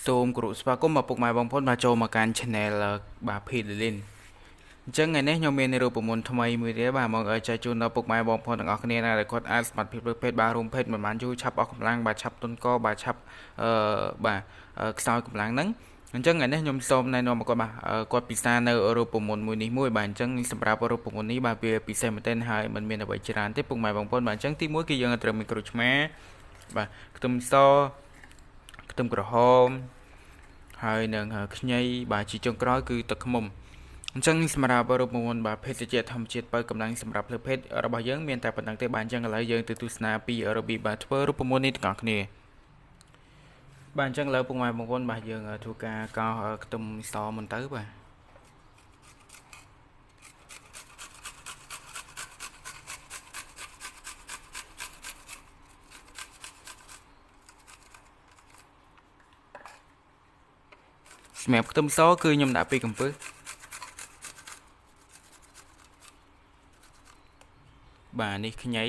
សូមគោរពស្វាគមន៍មកពុកម៉ែបងប្អូនមកចូលមកកាន់ Channel បាទភីលីនអញ្ចឹងថ្ងៃនេះខ្ញុំមានរូបមន្តថ្មីមួយទៀតបាទមកចែកជូនដល់ពុកម៉ែបងប្អូនទាំងអស់គ្នាណាដែលគាត់អាចសមត្ថភាពលើពេទ្យបាទរួមពេទ្យមិនបានយូរឆាប់អស់កម្លាំងបាទឆាប់ទន់កបាទឆាប់បាទខ្សោយកម្លាំងហ្នឹងអញ្ចឹងថ្ងៃនេះខ្ញុំសូមណែនាំមកគាត់បាទគាត់ពិសានៅរូបមន្តមួយនេះមួយបាទអញ្ចឹងសម្រាប់រូបមន្តនេះបាទវាពិសេសមែនទែនហើយមិនមានអ្វីច្រើនទេពុកម៉ែបងប្អូនបាទអញ្ចឹងទី1គឺយើងត្រូវមានក្រូចឆ្មាបាទខ្ទឹមសខ្ទឹមក្រហមហើយនឹងខ្ញីបាទជាចុងក្រោយគឺទឹកឃ្មុំអញ្ចឹងសម្រាប់រូបមន្តបាទភេសជ្ជៈធម្មជាតិបើកម្លាំងសម្រាប់លើភេទរបស់យើងមានតែប៉ុណ្្នឹងទេបាទអញ្ចឹងឥឡូវយើងទៅទស្សនាពីរបៀបបាទធ្វើរូបមន្តនេះទាំងអស់គ្នាបាទអញ្ចឹងឥឡូវពុកម៉ែបងប្អូនបាទយើងធ្វើការកោសខ្ទឹមសមុនទៅបាទសម្រាប់ខ្ទឹមសគឺខ្ញុំដាក់ពីកំពឹសបាទនេះខ្ញី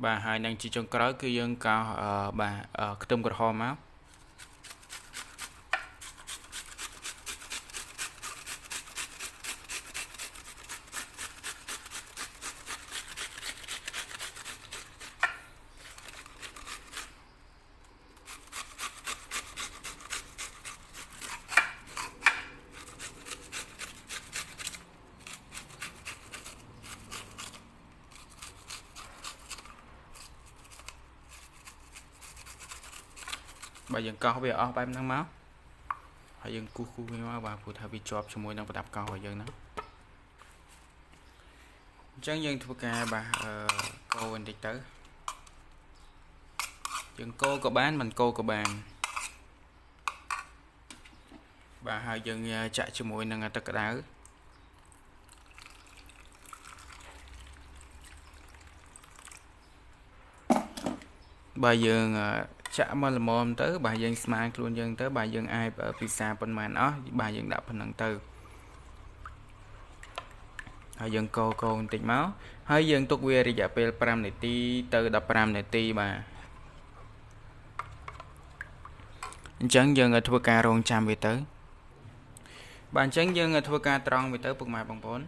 បាទហើយនឹងជាចុងក្រោយគឺយើងកោសបាទខ្ទឹមក្រហមមកបាទយើងកោសវាអស់បែបហ្នឹងមកហើយយើងគូសវាមកបាទព្រោះថាវាជាប់ជាមួយនឹងប្រដាប់កោសរបស់យើងហ្នឹងអញ្ចឹងយើងធ្វើការបាទកូរបន្តិចទៅយើងកូរក៏បានមិនកូរក៏បានបាទហើយយើងចាក់ជាមួយនឹងទឹកក្តៅបាទយើងចាក់មកល្មមទៅបាទយើងស្មានខ្លួនយើងទៅបាទយើងអាចពិសាប៉ុន្មានអស់បាទយើងដាក់ប៉ុណ្ណឹងទៅហើយយើងកូរបន្តិចមកហើយយើងទុកវារយៈពេល5នាទីទៅ15នាទីបាទអញ្ចឹងយើងធ្វើការរងចាំវាទៅបាទអញ្ចឹងយើងធ្វើការត្រង់វាទៅពុកម៉ែបងប្អូន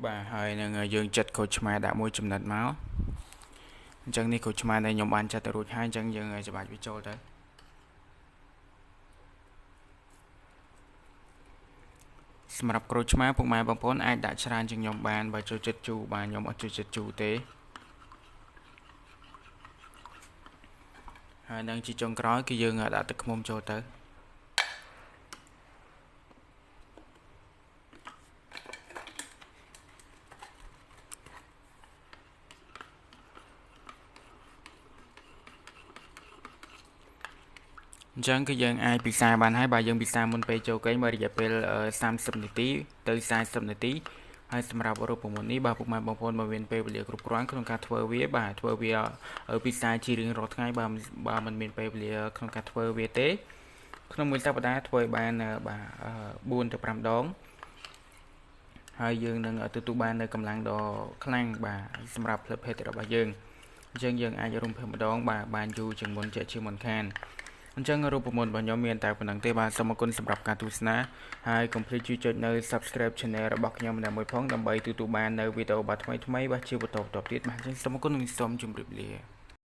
បាទហើយនឹងយើងចិតក្រូចឆ្មាដាក់មួយចំណិតមកអញ្ចឹងនេះក្រូចឆ្មាដែលខ្ញុំបានចាត់ទៅរួចហើយអញ្ចឹងយើងច្បាច់វាចូលទៅសម្រាប់ក្រូចឆ្មាពុកម៉ែបងប្អូនអាចដាក់ច្រើនជាងខ្ញុំបានបើចូលចិត្តជូរបាទខ្ញុំអត់ចូលចិត្តជូរទេហើយនឹងជាចុងក្រោយគឺយើងដាក់ទឹកឃ្មុំចូលទៅអញ្ចឹងគឺយើងអាចពិសាបានហើយបើយើងពិសាមុនពេលចូលគេងមួយរយៈពេល30នាទីទៅ40នាទីហើយសម្រាប់រូបមន្តនេះបាទពុកម៉ែបងប្អូនបើមានពេលវេលាគ្រប់គ្រាន់ក្នុងការធ្វើវាបាទធ្វើវាពិសាជារៀងរាល់ថ្ងៃបើមិនមានពេលវេលាក្នុងការធ្វើវាទេក្នុងមួយសប្តាហ៍ធ្វើឲ្យបានបាទ4ទៅ5ដងហើយយើងនឹងទទួលបាននៅកម្លាំងដ៏ខ្លាំងបាទសម្រាប់ផ្លូវភេទរបស់យើងអញ្ចឹងយើងអាចរួមភេទម្ដងបាទបានយូរជាងមុនជាមុនខានអញ្ចឹងរូបមន្តរបស់ខ្ញុំមានតែប៉ុណ្្នឹងទេបាទសូមអរគុណសម្រាប់ការទស្សនាហើយកុំភ្លេចជួយចុចនៅ Subscribe Channel របស់ខ្ញុំមួយផងដើម្បីទទួលបាននៅវីដេអូបាទថ្មីៗបាទជាបន្តទៀតបាទអញ្ចឹងសូមអរគុណនិងសូមជម្រាបលា